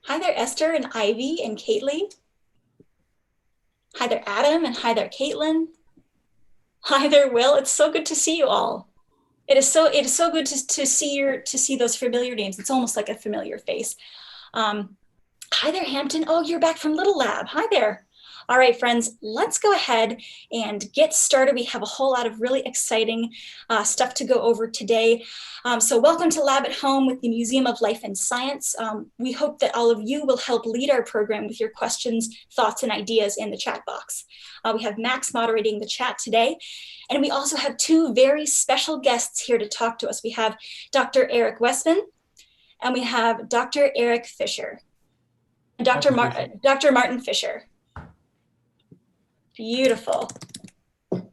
Hi there, Esther and Ivy and Caitlin. Hi there, Adam, and hi there, Caitlin. Hi there, Will. It's so good to see you all. It is so good to see those familiar names. It's almost like a familiar face. Um, Hi there, Hampton. Oh, you're back from Little Lab. Hi there. All right, friends, let's go ahead and get started. We have a whole lot of really exciting stuff to go over today. So welcome to Lab at Home with the Museum of Life and Science. We hope that all of you will help lead our program with your questions, thoughts, and ideas in the chat box. We have Max moderating the chat today. And we also have two very special guests here to talk to us. We have Dr. Drs Westman and we have Dr. Eric Fisher. Dr. Martin Fisher. Beautiful. So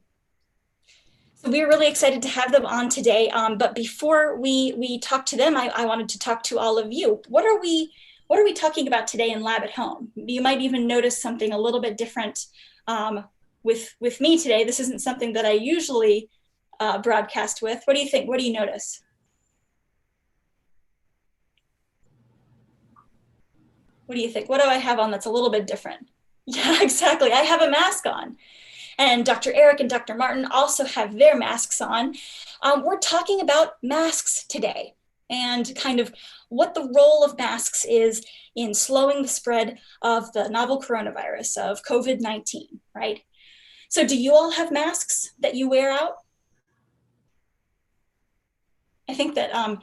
we're really excited to have them on today. But before we talk to them, I wanted to talk to all of you. What are we talking about today in Lab at Home? You might even notice something a little bit different with me today. This isn't something that I usually broadcast with. What do you think? What do you notice? What do you think? What do I have on that's a little bit different? Yeah, exactly. I have a mask on. And Dr. Eric and Dr. Martin also have their masks on. We're talking about masks today and kind of what the role of masks is in slowing the spread of the novel coronavirus of COVID-19, right? So do you all have masks that you wear out? I think that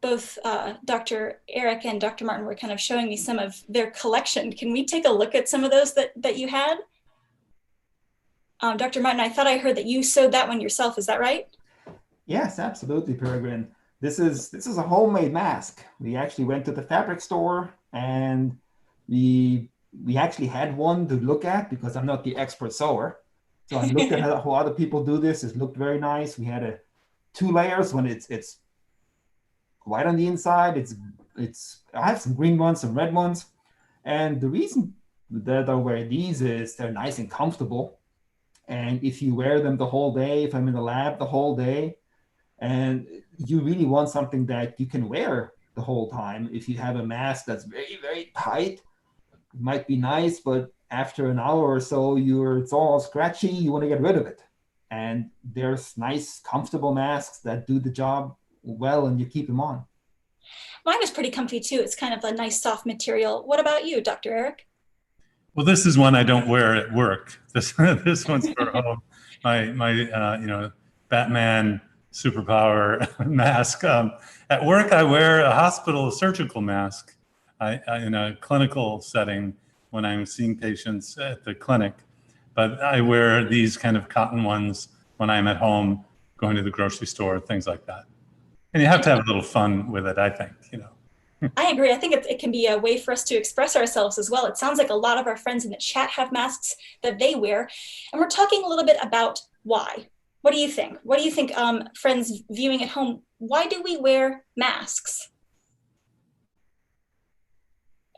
both Dr. Eric and Dr. Martin were kind of showing me some of their collection. Can we take a look at some of those that you had? Dr. Martin, I thought I heard that you sewed that one yourself. Is that right? Yes, absolutely, Peregrine. This is a homemade mask. We actually went to the fabric store and we actually had one to look at because I'm not the expert sewer. So I looked at how other people do this. It looked very nice. We had two layers when it's white on the inside. I have some green ones, some red ones. And the reason that I wear these is they're nice and comfortable. And if you wear them the whole day, if I'm in the lab the whole day, and you really want something that you can wear the whole time. If you have a mask that's very, very tight, it might be nice, but after an hour or so, it's all scratchy, you want to get rid of it. And there's nice, comfortable masks that do the job well and you keep them on. Mine was pretty comfy too. It's kind of a nice soft material. What about you, Dr. Eric? Well, this is one I don't wear at work. This one's for home. My Batman superpower mask. At work, I wear a hospital surgical mask. In a clinical setting when I'm seeing patients at the clinic, but I wear these kind of cotton ones when I'm at home, going to the grocery store, things like that. And you have to have a little fun with it, I think. I agree. I think it can be a way for us to express ourselves as well. It sounds like a lot of our friends in the chat have masks that they wear. And we're talking a little bit about why. What do you think? What do you think, friends viewing at home? Why do we wear masks?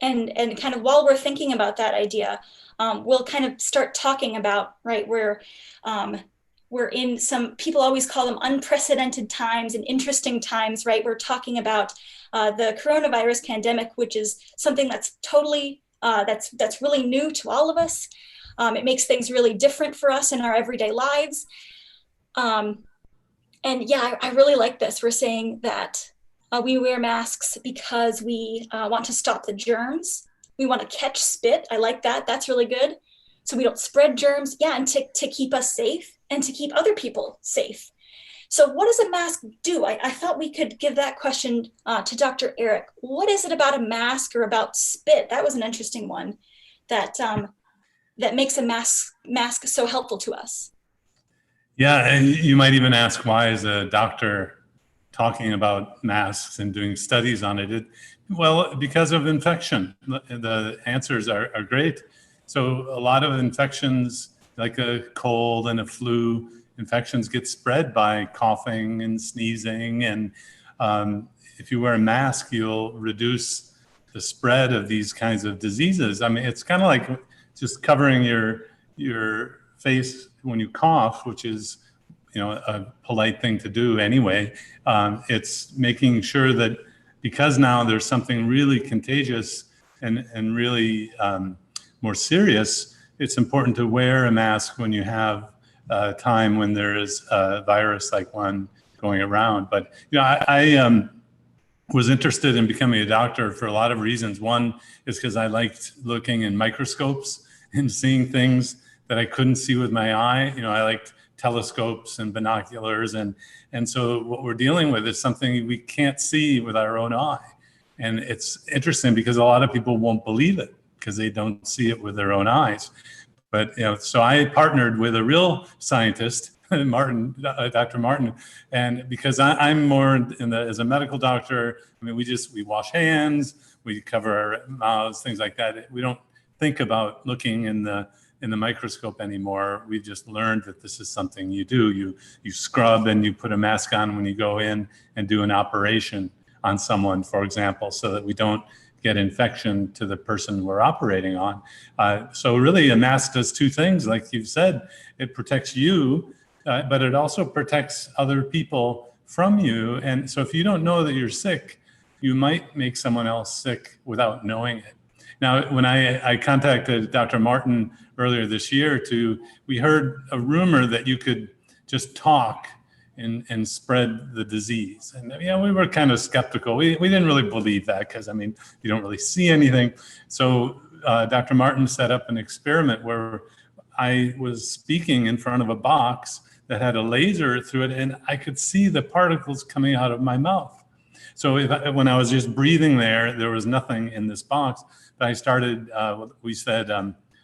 And kind of while we're thinking about that idea, we'll kind of start talking about, right, where we're in some, people always call them unprecedented times and interesting times, right? We're talking about the coronavirus pandemic, which is something that's totally, that's really new to all of us. It makes things really different for us in our everyday lives. And yeah, I really like this. We're saying that we wear masks because we want to stop the germs. We want to catch spit. I like that. That's really good. So we don't spread germs. Yeah, and to keep us safe and to keep other people safe. So what does a mask do? I thought we could give that question to Dr. Eric. What is it about a mask or about spit? That was an interesting one that makes a mask so helpful to us. Yeah, and you might even ask, why is a doctor talking about masks and doing studies on it? Well, because of infection. The answers are great. So a lot of infections, like a cold and a flu, infections get spread by coughing and sneezing. And if you wear a mask, you'll reduce the spread of these kinds of diseases. I mean, it's kind of like just covering your face when you cough, which is, a polite thing to do anyway. It's making sure that because now there's something really contagious and really more serious, it's important to wear a mask when you have time when there is a virus like one going around. But I was interested in becoming a doctor for a lot of reasons. One is because I liked looking in microscopes and seeing things that I couldn't see with my eye. I liked telescopes and binoculars, and so what we're dealing with is something we can't see with our own eye. And it's interesting because a lot of people won't believe it because they don't see it with their own eyes. But so I partnered with a real scientist, Martin, Dr. Martin, and because I'm more as a medical doctor, I mean, we wash hands, we cover our mouths, things like that. We don't think about looking in the microscope anymore. We just learned that this is something you do. You scrub and you put a mask on when you go in and do an operation on someone, for example, so that we don't get infection to the person we're operating on. So really a mask does two things. Like you've said, it protects you, but it also protects other people from you. And so if you don't know that you're sick, you might make someone else sick without knowing it. Now, when I contacted Dr. Martin earlier this year, we heard a rumor that you could just talk and spread the disease. And we were kind of skeptical. We didn't really believe that because, I mean, you don't really see anything. So Dr. Martin set up an experiment where I was speaking in front of a box that had a laser through it, and I could see the particles coming out of my mouth. So when I was just breathing there was nothing in this box. But I started, we said,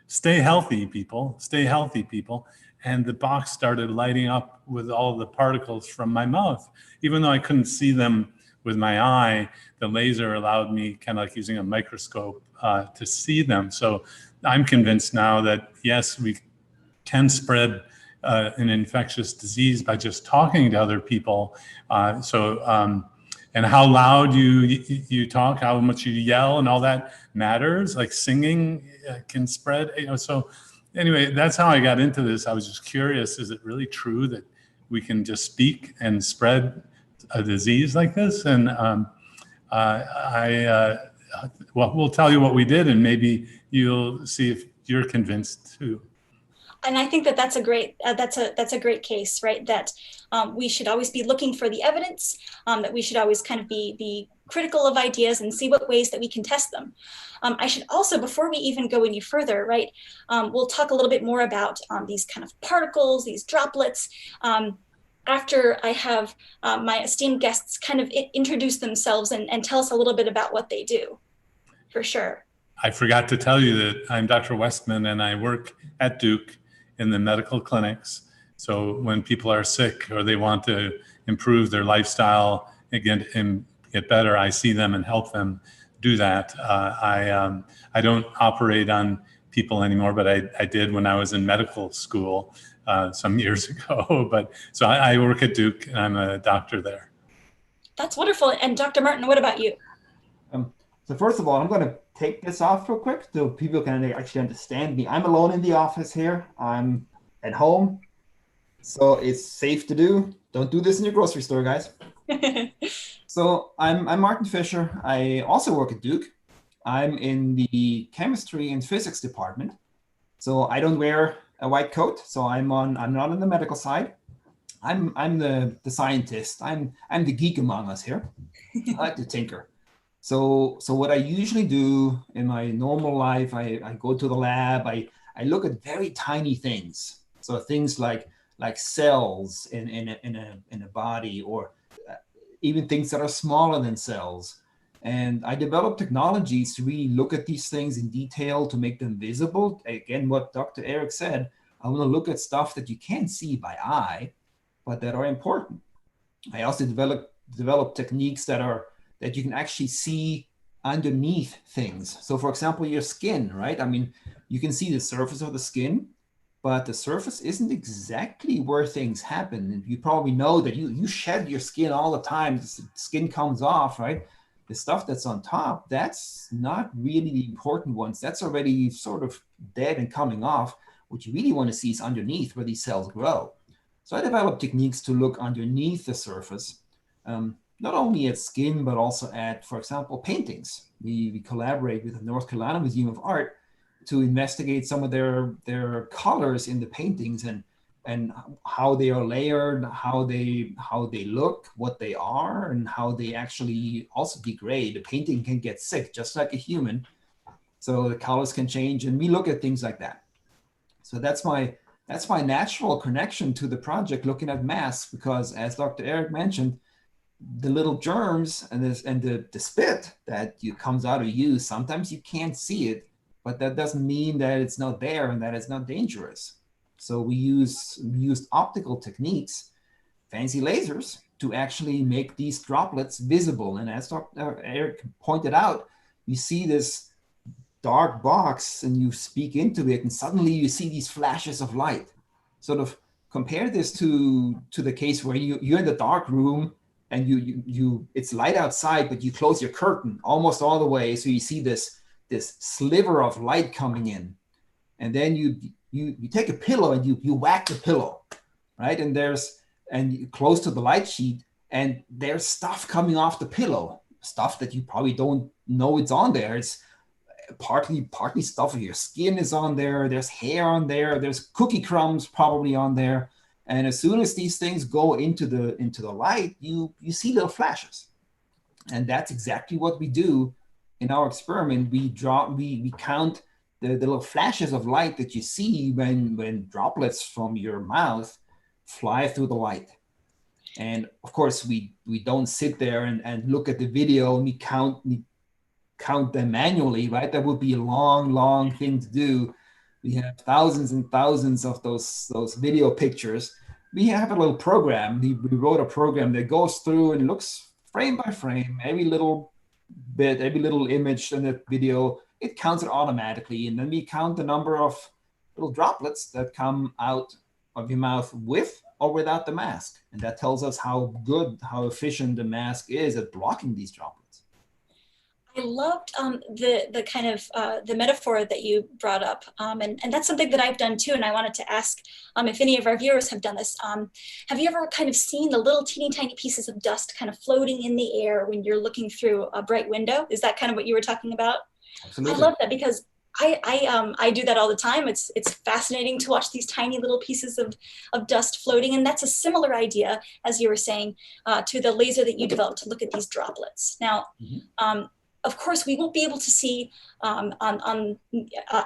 stay healthy, people, stay healthy, people. And the box started lighting up with all the particles from my mouth. Even though I couldn't see them with my eye, the laser allowed me, kind of like using a microscope, to see them. So I'm convinced now that, yes, we can spread an infectious disease by just talking to other people. And how loud you talk, how much you yell, and all that matters. Like singing can spread. So anyway, that's how I got into this. I was just curious: is it really true that we can just speak and spread a disease like this? And well, we'll tell you what we did, and maybe you'll see if you're convinced too. And I think that's a great case, right? That we should always be looking for the evidence, that we should always kind of be critical of ideas and see what ways that we can test them. I should also, before we even go any further, right, we'll talk a little bit more about these kind of particles, these droplets, after I have my esteemed guests kind of introduce themselves and tell us a little bit about what they do, for sure. I forgot to tell you that I'm Dr. Westman and I work at Duke in the medical clinics. So when people are sick or they want to improve their lifestyle and get better, I see them and help them do that. I don't operate on people anymore, but I did when I was in medical school some years ago. But so I work at Duke and I'm a doctor there. That's wonderful. And Dr. Martin, what about you? So first of all, I'm going to take this off real quick so people can actually understand me. I'm alone in the office here. I'm at home, so it's safe to do. Don't do this in your grocery store, guys. So I'm Martin Fisher. I also work at Duke. I'm in the chemistry and physics department. So I don't wear a white coat. So I'm not on the medical side. I'm the scientist. I'm the geek among us here. I like to tinker. So what I usually do in my normal life, I go to the lab, I look at very tiny things. So things like cells in a body, or even things that are smaller than cells. And I develop technologies to really look at these things in detail, to make them visible. Again, what Dr. Eric said, I want to look at stuff that you can't see by eye, but that are important. I also develop techniques that you can actually see underneath things. So for example, your skin, right? I mean, you can see the surface of the skin, but the surface isn't exactly where things happen. And you probably know that you shed your skin all the time. The skin comes off, right? The stuff that's on top, that's not really the important ones. That's already sort of dead and coming off. What you really want to see is underneath, where these cells grow. So I developed techniques to look underneath the surface. not only at skin, but also at, for example, paintings. We collaborate with the North Carolina Museum of Art to investigate some of their colors in the paintings, and how they are layered, how they look, what they are, and how they actually also degrade. The painting can get sick just like a human, so the colors can change, and we look at things like that. So that's my natural connection to the project, looking at masks, because as Dr. Eric mentioned, the little germs and the spit that comes out of you, sometimes you can't see it, but that doesn't mean that it's not there and that it's not dangerous. So we used optical techniques, fancy lasers, to actually make these droplets visible. And as Dr. Eric pointed out, you see this dark box and you speak into it, and suddenly you see these flashes of light. Sort of compare this to the case where you're in the dark room and you it's light outside, but you close your curtain almost all the way, so you see this sliver of light coming in, and then you take a pillow and you whack the pillow, right? And you close to the light sheet, and there's stuff coming off the pillow, stuff that you probably don't know it's on there. It's partly stuff of your skin is on there. There's hair on there. There's cookie crumbs probably on there. And as soon as these things go into the light, you see little flashes. And that's exactly what we do in our experiment. We count the little flashes of light that you see when droplets from your mouth fly through the light. And of course, we don't sit there and look at the video and we count them manually, right? That would be a long thing to do. We have thousands and thousands of those video pictures. We have a little program. We wrote a program that goes through and looks frame by frame, every little bit, every little image in the video. It counts it automatically. And then we count the number of little droplets that come out of your mouth with or without the mask. And that tells us how efficient the mask is at blocking these droplets. I loved the kind of the metaphor that you brought up, and that's something that I've done too. And I wanted to ask if any of our viewers have done this. Have you ever kind of seen the little teeny tiny pieces of dust kind of floating in the air when you're looking through a bright window? Is that kind of what you were talking about? Absolutely. I love that, because I do that all the time. It's fascinating to watch these tiny little pieces of dust floating, and that's a similar idea, as you were saying, to the laser that you developed to look at these droplets. Now. Of course, we won't be able to see on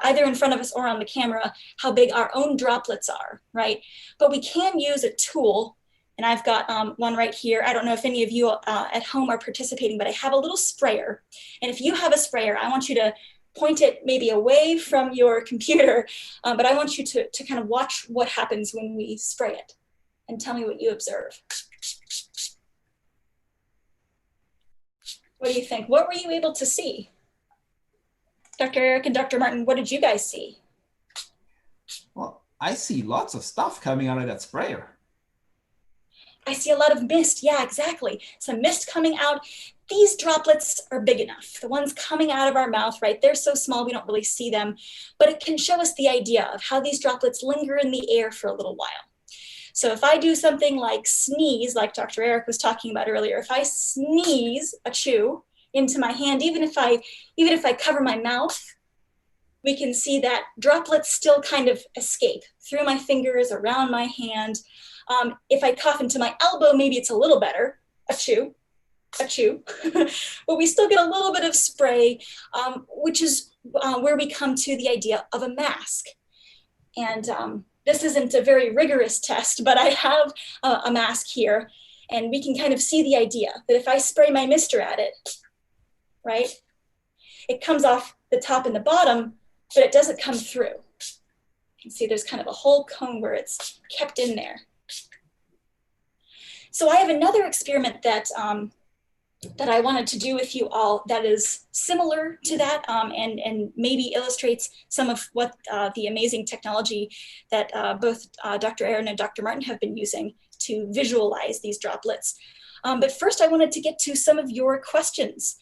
either in front of us or on the camera how big our own droplets are, right? But we can use a tool, and I've got one right here. I don't know if any of you at home are participating, but I have a little sprayer. And if you have a sprayer, I want you to point it maybe away from your computer, but I want you to kind of watch what happens when we spray it and tell me what you observe. What do you think? What were you able to see? Dr. Eric and Dr. Martin, what did you guys see? Well, I see lots of stuff coming out of that sprayer. I see a lot of mist. Yeah, exactly. Some mist coming out. These droplets are big enough. The ones coming out of our mouth, right? They're so small we don't really see them, but it can show us the idea of how these droplets linger in the air for a little while. So if I do something like sneeze, like Dr. Eric was talking about earlier, if I sneeze, achoo, into my hand, even if I cover my mouth, we can see that droplets still kind of escape through my fingers, around my hand. If I cough into my elbow, maybe it's a little better, achoo, achoo. But we still get a little bit of spray, which is where we come to the idea of a mask. And this isn't a very rigorous test, but I have a mask here, and we can kind of see the idea that if I spray my mister at it, right, it comes off the top and the bottom, but it doesn't come through. You can see there's kind of a whole cone where it's kept in there. So I have another experiment that I wanted to do with you all that is similar to that, and maybe illustrates some of what the amazing technology that both Dr. Aaron and Dr. Martin have been using to visualize these droplets. But first I wanted to get to some of your questions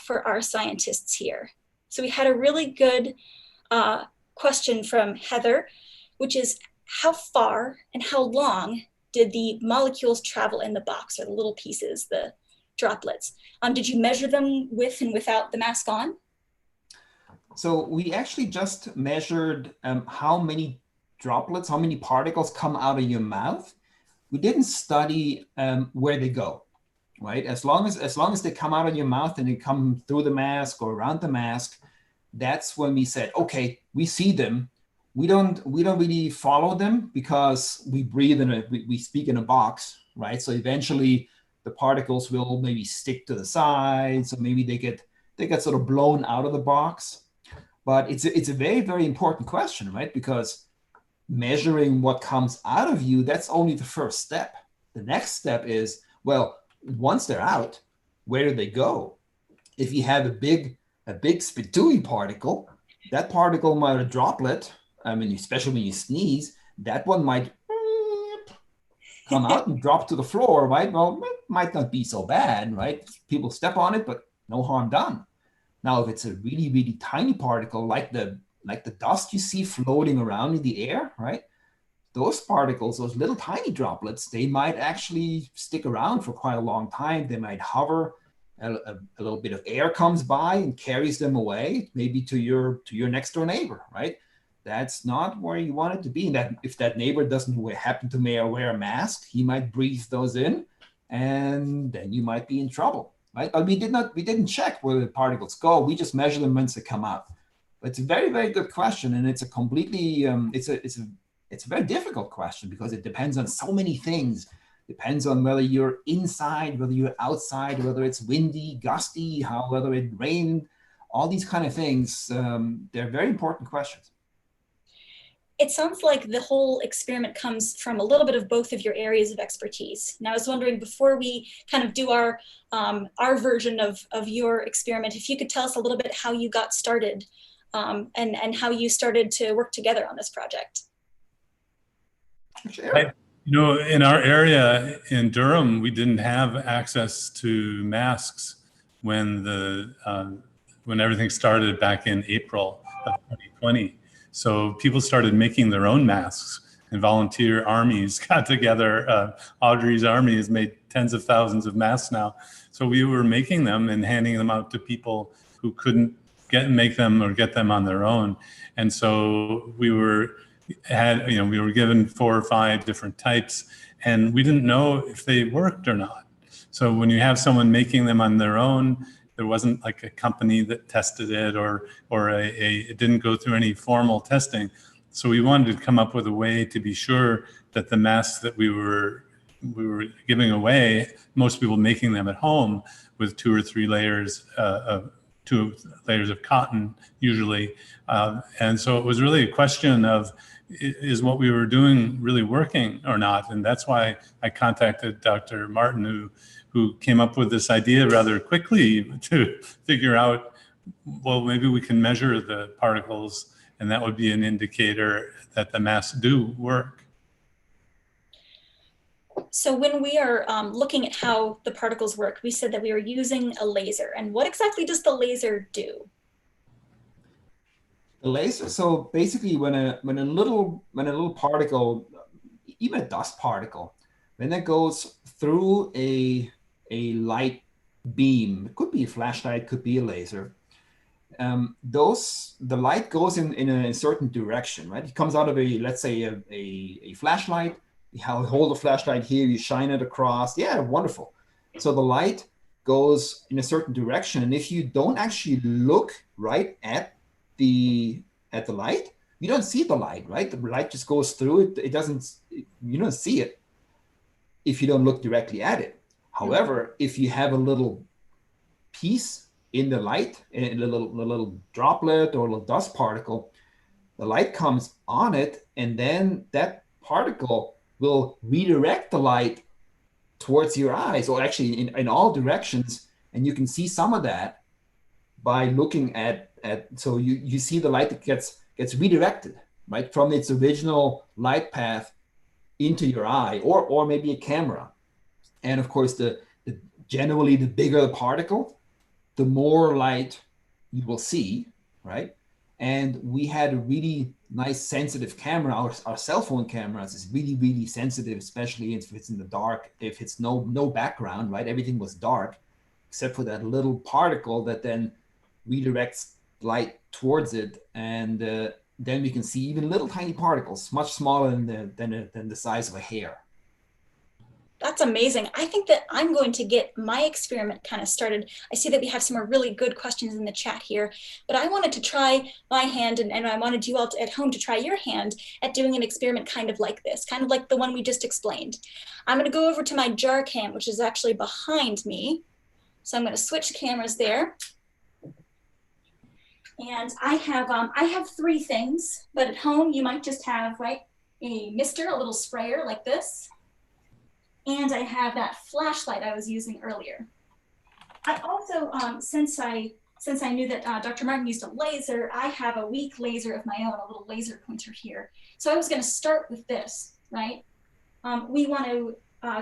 for our scientists here. So we had a really good question from Heather, which is how far and how long did the molecules travel in the box, or the little pieces, the droplets. Did you measure them with and without the mask on? So we actually just measured how many droplets, how many particles come out of your mouth. We didn't study where they go, right? As long as they come out of your mouth and they come through the mask or around the mask, that's when we said, okay, we see them. We don't really follow them because we breathe we speak in a box, right? So eventually the particles will maybe stick to the sides, or maybe they get sort of blown out of the box. But it's a very, very important question, right? Because measuring what comes out of you, that's only the first step. The next step is, well, once they're out, where do they go? If you have a big spitooey particle, that particle might, a droplet, I mean, especially when you sneeze, that one might come out and drop to the floor, right? Well, it might not be so bad, right? People step on it, but no harm done. Now, if it's a really, really tiny particle, like the dust you see floating around in the air, right? Those particles, those little tiny droplets, they might actually stick around for quite a long time. They might hover. A little bit of air comes by and carries them away, maybe to your next door neighbor, right? That's not where you want it to be. And that if that neighbor doesn't happen to wear a mask, he might breathe those in, and then you might be in trouble, right? But we didn't check where the particles go. We just measure them once they come out. But it's a very, very good question, and it's a completely it's a very difficult question because it depends on so many things. Depends on whether you're inside, whether you're outside, whether it's windy, gusty, whether it rained, all these kind of things. They're very important questions. It sounds like the whole experiment comes from a little bit of both of your areas of expertise. Now, I was wondering, before we kind of do our version of your experiment, if you could tell us a little bit how you got started and how you started to work together on this project. Sure. In our area in Durham, we didn't have access to masks when when everything started back in April of 2020. So people started making their own masks, and volunteer armies got together. Audrey's army has made tens of thousands of masks now. So we were making them and handing them out to people who couldn't make them or get them on their own. And so we were given 4 or 5 different types, and we didn't know if they worked or not. So when you have someone making them on their own, there wasn't like a company that tested it, or it didn't go through any formal testing. So we wanted to come up with a way to be sure that the masks that we were giving away, most people making them at home with 2 or 3 layers of 2 layers of cotton usually. And so it was really a question of, is what we were doing really working or not? And that's why I contacted Dr. Martin, who came up with this idea rather quickly to figure out, well, maybe we can measure the particles, and that would be an indicator that the masks do work. So when we are looking at how the particles work, we said that we were using a laser. And what exactly does the laser do? The laser. So basically, when a little particle, even a dust particle, when it goes through a light beam, it could be a flashlight, could be a laser. The light goes in a certain direction, right? It comes out of let's say a flashlight. You hold the flashlight here, you shine it across. Yeah, wonderful. So the light goes in a certain direction, and if you don't actually look right at the light, you don't see the light, right? The light just goes through it. You don't see it if you don't look directly at it. However, if you have a little piece in the light, a little droplet or a little dust particle, the light comes on it, and then that particle will redirect the light towards your eyes, or actually in all directions. And you can see some of that by looking at so you see the light that gets redirected, right, from its original light path into your eye, or maybe a camera. And of course, generally the bigger the particle, the more light you will see, right? And we had a really nice sensitive camera. Our cell phone cameras is really, really sensitive, especially if it's in the dark, if it's no background, right? Everything was dark. except for that little particle that then redirects light towards it. And then we can see even little tiny particles, much smaller than the size of a hair. That's amazing. I think that I'm going to get my experiment kind of started. I see that we have some really good questions in the chat here, but I wanted to try my hand, and I wanted you all at home to try your hand at doing an experiment kind of like this, kind of like the one we just explained. I'm going to go over to my jar cam, which is actually behind me. So I'm going to switch cameras there. And I have three things, but at home you might just have, right, a mister, a little sprayer like this. And I have that flashlight I was using earlier. I also, since I knew that Dr. Martin used a laser, I have a weak laser of my own, a little laser pointer here. So I was going to start with this, right? We want to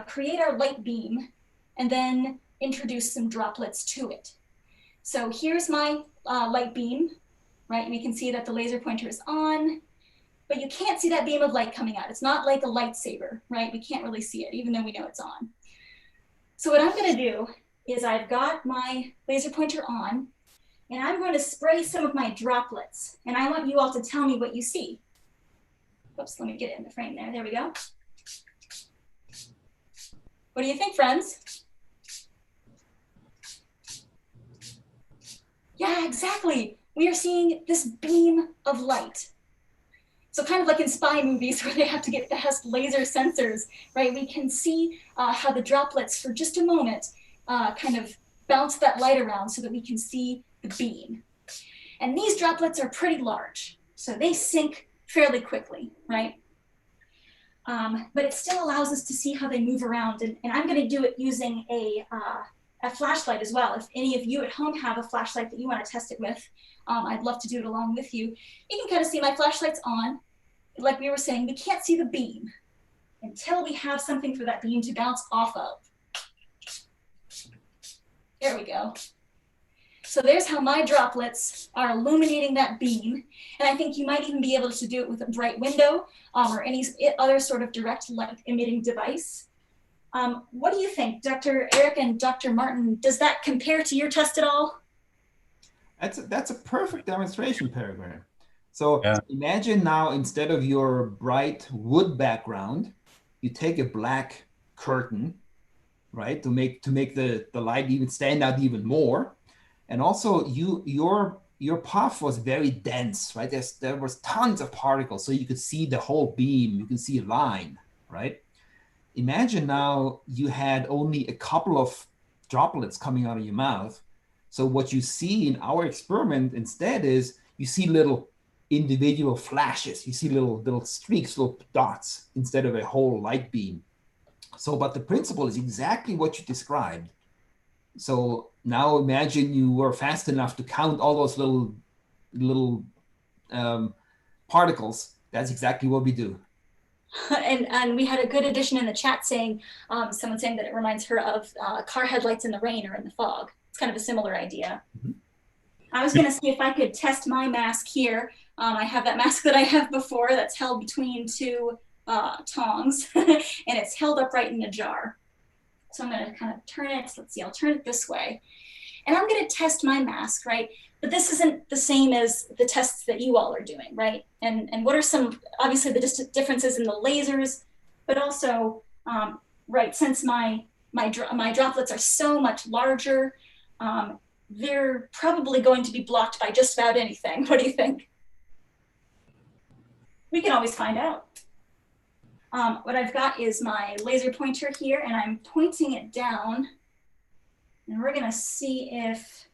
create our light beam and then introduce some droplets to it. So here's my light beam, right? We can see that the laser pointer is on, but you can't see that beam of light coming out. It's not like a lightsaber, right? We can't really see it, even though we know it's on. So what I'm going to do is I've got my laser pointer on, and I'm going to spray some of my droplets. And I want you all to tell me what you see. Oops, let me get it in the frame there. There we go. What do you think, friends? Yeah, exactly. We are seeing this beam of light. So kind of like in spy movies where they have to get past laser sensors, right? We can see how the droplets for just a moment kind of bounce that light around so that we can see the beam. And these droplets are pretty large, so they sink fairly quickly, right? But it still allows us to see how they move around. And I'm gonna do it using a flashlight as well. If any of you at home have a flashlight that you want to test it with, I'd love to do it along with you. You can kind of see my flashlight's on. Like we were saying, we can't see the beam until we have something for that beam to bounce off of. There we go. So there's how my droplets are illuminating that beam. And I think you might even be able to do it with a bright window or any other sort of direct light emitting device. What do you think, Dr. Eric and Dr. Martin? Does that compare to your test at all? That's a perfect demonstration, Peregrine. So yeah. Imagine now, instead of your bright wood background, you take a black curtain, right, to make the light even stand out even more. And also your puff was very dense, right? There was tons of particles, so you could see the whole beam, you can see a line, right? Imagine now you had only a couple of droplets coming out of your mouth. So what you see in our experiment instead is you see little individual flashes. You see little streaks, little dots, instead of a whole light beam. So, but the principle is exactly what you described. So now imagine you were fast enough to count all those little particles. That's exactly what we do. And we had a good addition in the chat saying, someone saying that it reminds her of car headlights in the rain or in the fog. It's kind of a similar idea. Mm-hmm. I was going to see if I could test my mask here. I have that mask that I have before that's held between two tongs, and it's held upright in a jar. So I'm going to kind of turn it. Let's see, I'll turn it this way. And I'm going to test my mask, right? But this isn't the same as the tests that you all are doing, right? And what are some, obviously, the differences in the lasers, but also, right, since my droplets are so much larger, they're probably going to be blocked by just about anything. What do you think? We can always find out. What I've got is my laser pointer here, and I'm pointing it down, and we're gonna see if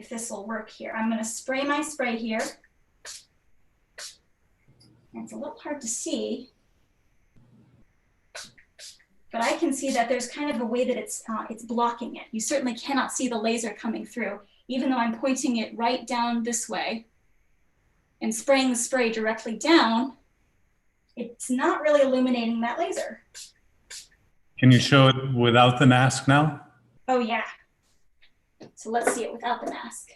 this will work here. I'm gonna spray my spray here. And it's a little hard to see, but I can see that there's kind of a way that it's blocking it. You certainly cannot see the laser coming through, even though I'm pointing it right down this way and spraying the spray directly down. It's not really illuminating that laser. Can you show it without the mask now? Oh yeah. So let's see it without the mask.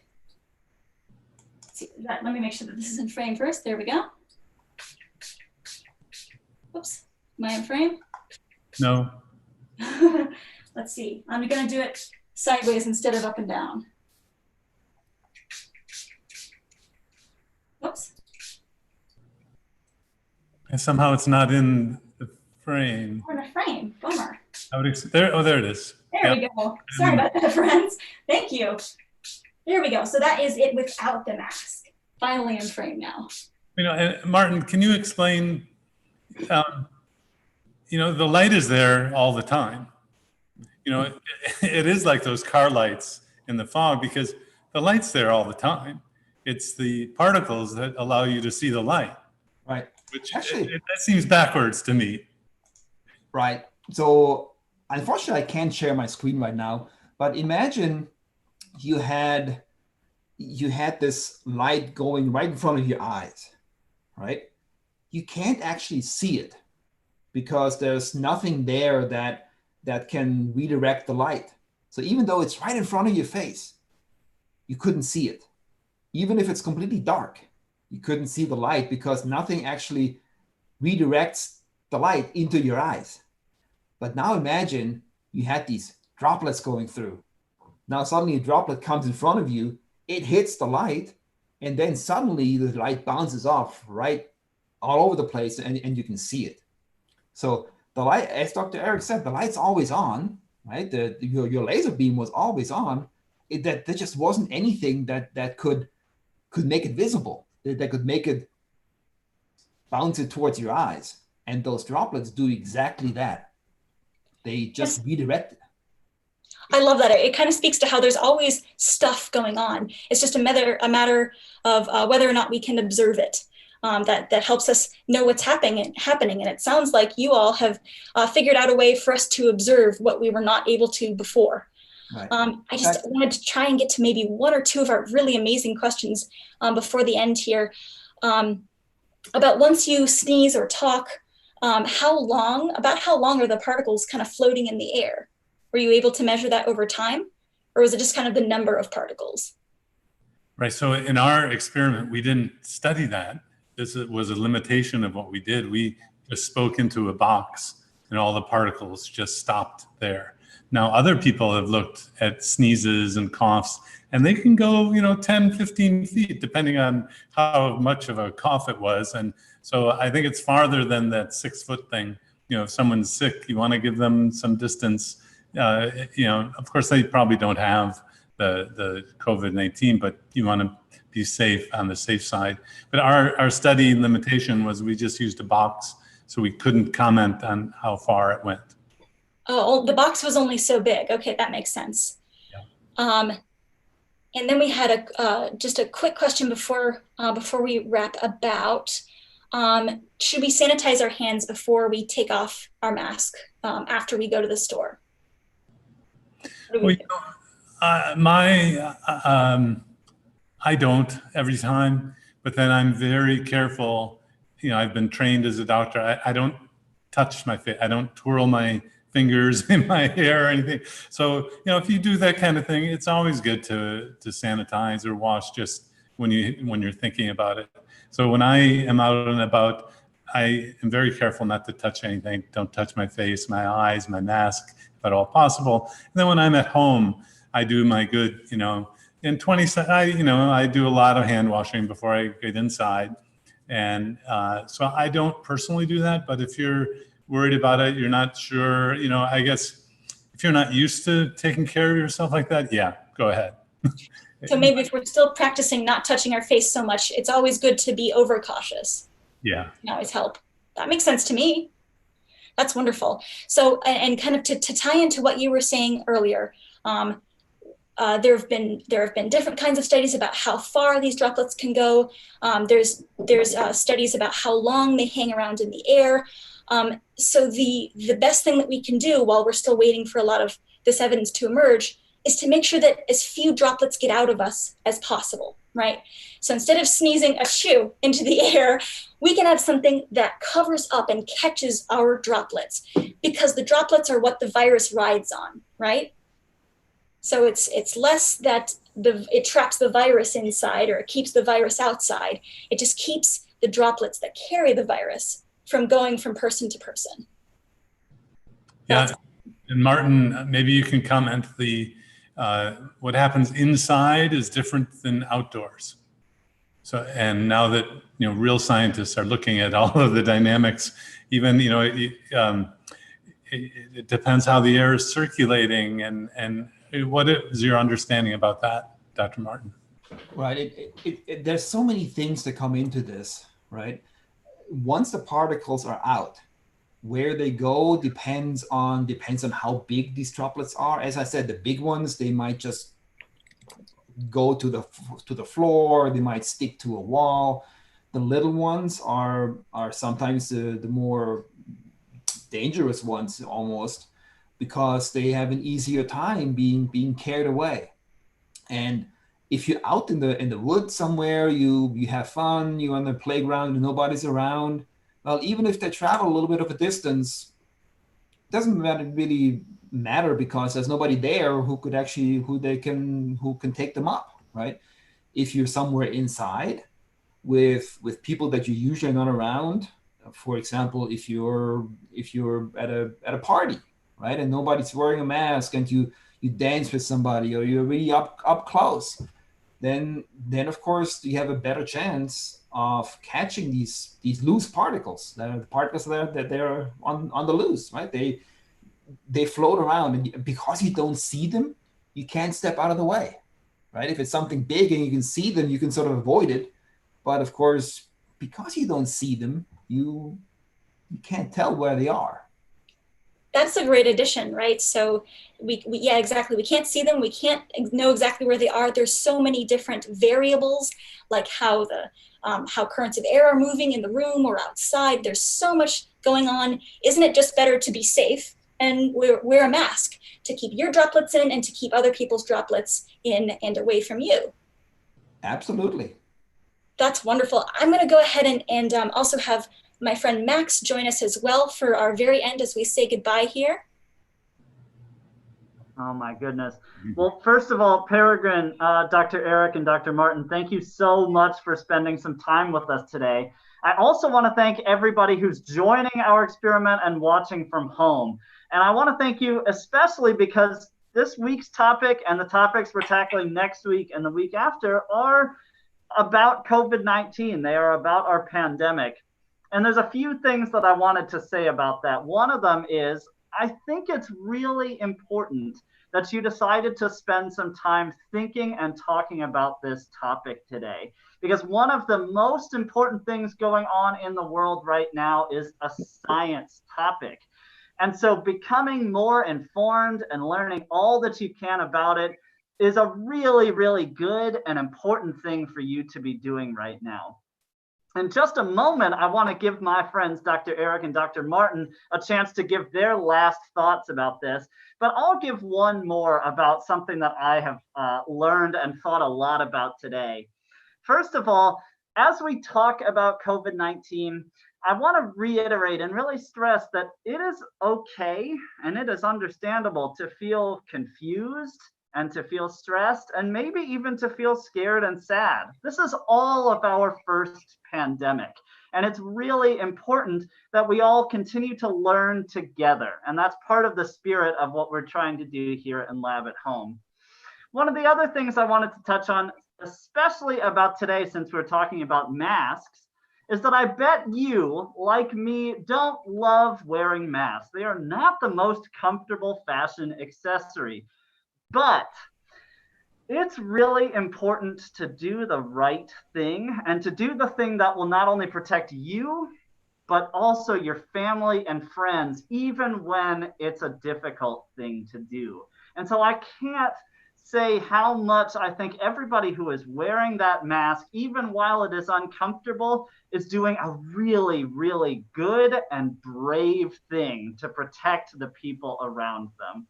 Let me make sure that this is in frame first. There we go. Oops, am I in frame? No. Let's see. I'm gonna do it sideways instead of up and down. Oops. And somehow it's not in the frame. We're in a frame. Bummer. There. Oh, there it is. There we go. Sorry about that, friends. Thank you. There we go. So that is it without the mask. Finally in frame now. And Martin, can you explain, the light is there all the time. It is like those car lights in the fog because the light's there all the time. It's the particles that allow you to see the light. Right. Which actually, that seems backwards to me. Right. So unfortunately, I can't share my screen right now, but imagine you had this light going right in front of your eyes, right? You can't actually see it because there's nothing there that can redirect the light. So even though it's right in front of your face, you couldn't see it. Even if it's completely dark, you couldn't see the light because nothing actually redirects the light into your eyes. But now imagine you had these droplets going through. Now suddenly a droplet comes in front of you, it hits the light, and then suddenly the light bounces off right all over the place and you can see it. So the light, as Dr. Eric said, the light's always on, right? Your laser beam was always on. There just wasn't anything that could make it visible, that could make it bounce it towards your eyes. And those droplets do exactly that. They just redirect it. I love that. It kind of speaks to how there's always stuff going on. It's just a matter of whether or not we can observe it. That helps us know what's happening. And it sounds like you all have figured out a way for us to observe what we were not able to before. Right. I just wanted to try and get to maybe one or two of our really amazing questions before the end here. About once you sneeze or talk, how long are the particles kind of floating in the air? Were you able to measure that over time? Or was it just kind of the number of particles? Right, so in our experiment, we didn't study that. This was a limitation of what we did. We just spoke into a box and all the particles just stopped there. Now, other people have looked at sneezes and coughs and they can go, 10, 15 feet, depending on how much of a cough it was. And so I think it's farther than that 6 foot thing. If someone's sick, you want to give them some distance. Of course, they probably don't have the COVID-19, but you want to be safe on the safe side. But our study limitation was we just used a box, so we couldn't comment on how far it went. Oh, the box was only so big. Okay, that makes sense. Yeah. And then we had just a quick question before we wrap about, should we sanitize our hands before we take off our mask after we go to the store? I don't every time, but then I'm very careful. I've been trained as a doctor. I don't touch my face. I don't twirl my fingers in my hair or anything. So, if you do that kind of thing, it's always good to sanitize or wash just when you're thinking about it. So when I am out and about, I am very careful not to touch anything. Don't touch my face, my eyes, my mask, if at all possible. And then when I'm at home, I do my good, in 20 seconds, I do a lot of hand washing before I get inside. And so I don't personally do that, but if you're worried about it, you're not sure, I guess if you're not used to taking care of yourself like that, yeah, go ahead. So maybe if we're still practicing not touching our face so much, it's always good to be overcautious. Yeah. Can always help. That makes sense to me. That's wonderful. So, and kind of to tie into what you were saying earlier, there have been different kinds of studies about how far these droplets can go. There's studies about how long they hang around in the air. So the best thing that we can do while we're still waiting for a lot of this evidence to emerge is to make sure that as few droplets get out of us as possible, right? So instead of sneezing achoo into the air, we can have something that covers up and catches our droplets, because the droplets are what the virus rides on, right? So it's less that it traps the virus inside or it keeps the virus outside. It just keeps the droplets that carry the virus from going from person to person. Yeah, and Martin, maybe you can comment What happens inside is different than outdoors. So, and now that, real scientists are looking at all of the dynamics, even, it depends how the air is circulating, and what is your understanding about that, Dr. Martin? Right. There's so many things that come into this, right? Once the particles are out, where they go depends on how big these droplets are. As I said, the big ones, they might just go to the floor, they might stick to a wall. The little ones are sometimes the more dangerous ones, almost, because they have an easier time being carried away. And if you're out in the woods somewhere, you have fun, you're on the playground and nobody's around, well, even if they travel a little bit of a distance, it doesn't really matter, because there's nobody there who can take them up, right? If you're somewhere inside with people that you're usually not around, for example, if you're at a party, right, and nobody's wearing a mask, and you dance with somebody, or you're really up close, then of course you have a better chance of catching these loose particles. That are the particles that they're on the loose, right? They float around, and because you don't see them, you can't step out of the way, right? If it's something big and you can see them, you can sort of avoid it. But of course, because you don't see them, you can't tell where they are. That's a great addition, right? So yeah, exactly. We can't see them. We can't know exactly where they are. There's so many different variables, like how currents of air are moving in the room or outside. There's so much going on. Isn't it just better to be safe and wear a mask to keep your droplets in and to keep other people's droplets in and away from you? Absolutely. That's wonderful. I'm going to go ahead and also have my friend Max join us as well for our very end as we say goodbye here. Oh my goodness. Well, first of all, Peregrine, Dr. Eric and Dr. Martin, thank you so much for spending some time with us today. I also want to thank everybody who's joining our experiment and watching from home. And I want to thank you especially because this week's topic and the topics we're tackling next week and the week after are about COVID-19. They are about our pandemic. And there's a few things that I wanted to say about that. One of them is, I think it's really important that you decided to spend some time thinking and talking about this topic today, because one of the most important things going on in the world right now is a science topic. And so becoming more informed and learning all that you can about it is a really, really good and important thing for you to be doing right now. In just a moment, I want to give my friends, Dr. Eric and Dr. Martin, a chance to give their last thoughts about this. But I'll give one more about something that I have learned and thought a lot about today. First of all, as we talk about COVID-19, I want to reiterate and really stress that it is okay and it is understandable to feel confused and to feel stressed, and maybe even to feel scared and sad. This is all of our first pandemic. And it's really important that we all continue to learn together. And that's part of the spirit of what we're trying to do here in Lab at Home. One of the other things I wanted to touch on, especially about today, since we're talking about masks, is that I bet you, like me, don't love wearing masks. They are not the most comfortable fashion accessory. But it's really important to do the right thing and to do the thing that will not only protect you, but also your family and friends, even when it's a difficult thing to do. And so I can't say how much I think everybody who is wearing that mask, even while it is uncomfortable, is doing a really, really good and brave thing to protect the people around them.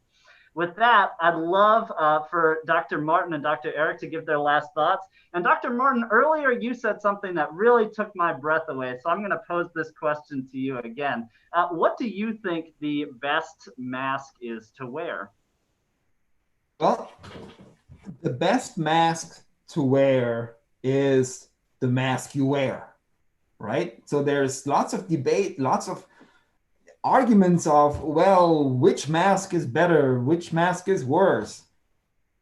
With that, I'd love for Dr. Martin and Dr. Eric to give their last thoughts. And Dr. Martin, earlier you said something that really took my breath away. So I'm going to pose this question to you again. What do you think the best mask is to wear? Well, the best mask to wear is the mask you wear, right? So there's lots of debate, lots of arguments of, well, which mask is better, which mask is worse.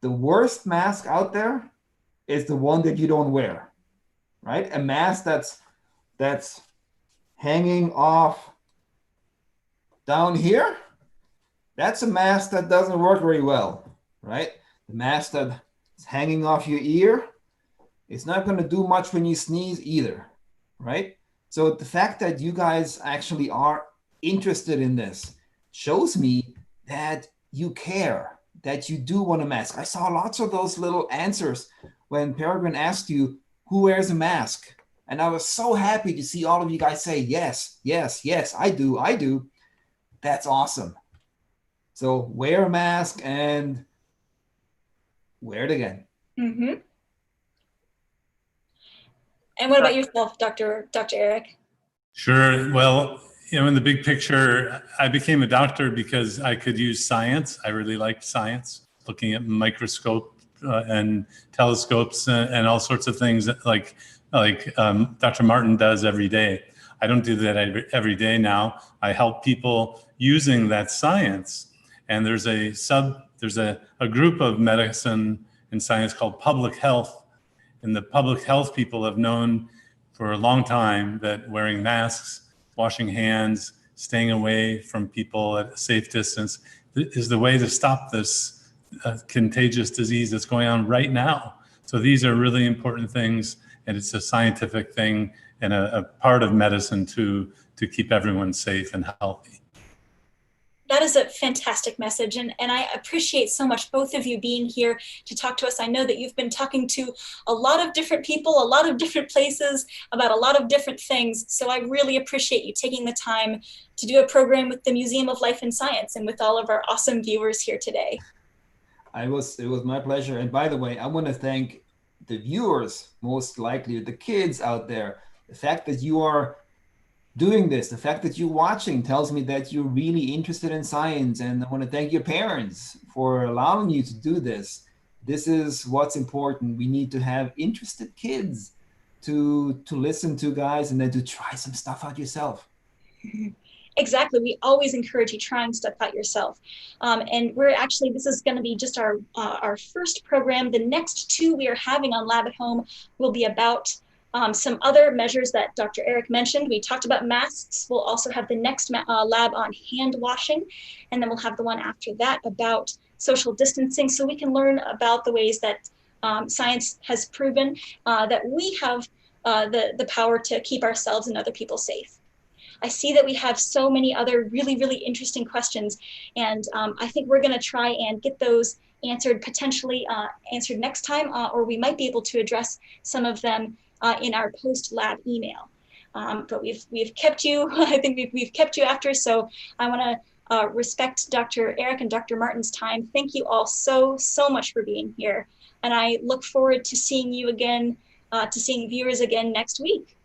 the worst mask out there is the one that you don't wear, right? A mask that's hanging off down here, that's a mask that doesn't work very well, right? The mask that's hanging off your ear, it's not going to do much when you sneeze either, right? So the fact that you guys actually are interested in this shows me that you care, that you do want a mask. I saw lots of those little answers when Peregrine asked you, who wears a mask? And I was so happy to see all of you guys say, yes, yes, yes, I do, I do. That's awesome. So wear a mask and wear it again. Mm-hmm. And what about yourself, Dr. Eric? Sure. Well, in the big picture, I became a doctor because I could use science. I really liked science, looking at microscope and telescopes and all sorts of things like Dr. Martin does every day. I don't do that every day now. I help people using that science. And there's a group of medicine and science called public health. And the public health people have known for a long time that wearing masks, washing hands, staying away from people at a safe distance is the way to stop this contagious disease that's going on right now. So these are really important things, and it's a scientific thing and a part of medicine to keep everyone safe and healthy. That is a fantastic message, and I appreciate so much both of you being here to talk to us. I know that you've been talking to a lot of different people, a lot of different places about a lot of different things, so I really appreciate you taking the time to do a program with the Museum of Life and Science and with all of our awesome viewers here today. It was my pleasure. And by the way, I want to thank the viewers, most likely the kids out there. The fact that you are doing this, the fact that you're watching tells me that you're really interested in science, and I want to thank your parents for allowing you to do this. This is what's important. We need to have interested kids to listen to guys and then to try some stuff out yourself. Exactly. We always encourage you trying stuff out yourself. And we're actually, this is going to be just our first program. The next two we are having on Lab at Home will be about some other measures that Dr. Eric mentioned. We talked about masks. We'll also have the next lab on hand washing, and then we'll have the one after that about social distancing, so we can learn about the ways that science has proven that we have the power to keep ourselves and other people safe. I see that we have so many other really, really interesting questions, and I think we're going to try and get those answered, potentially answered next time, or we might be able to address some of them in our post-lab email. But we've kept you, I think we've kept you after, so I want to respect Dr. Eric and Dr. Martin's time. Thank you all so much for being here, and I look forward to seeing you again, to seeing viewers again next week.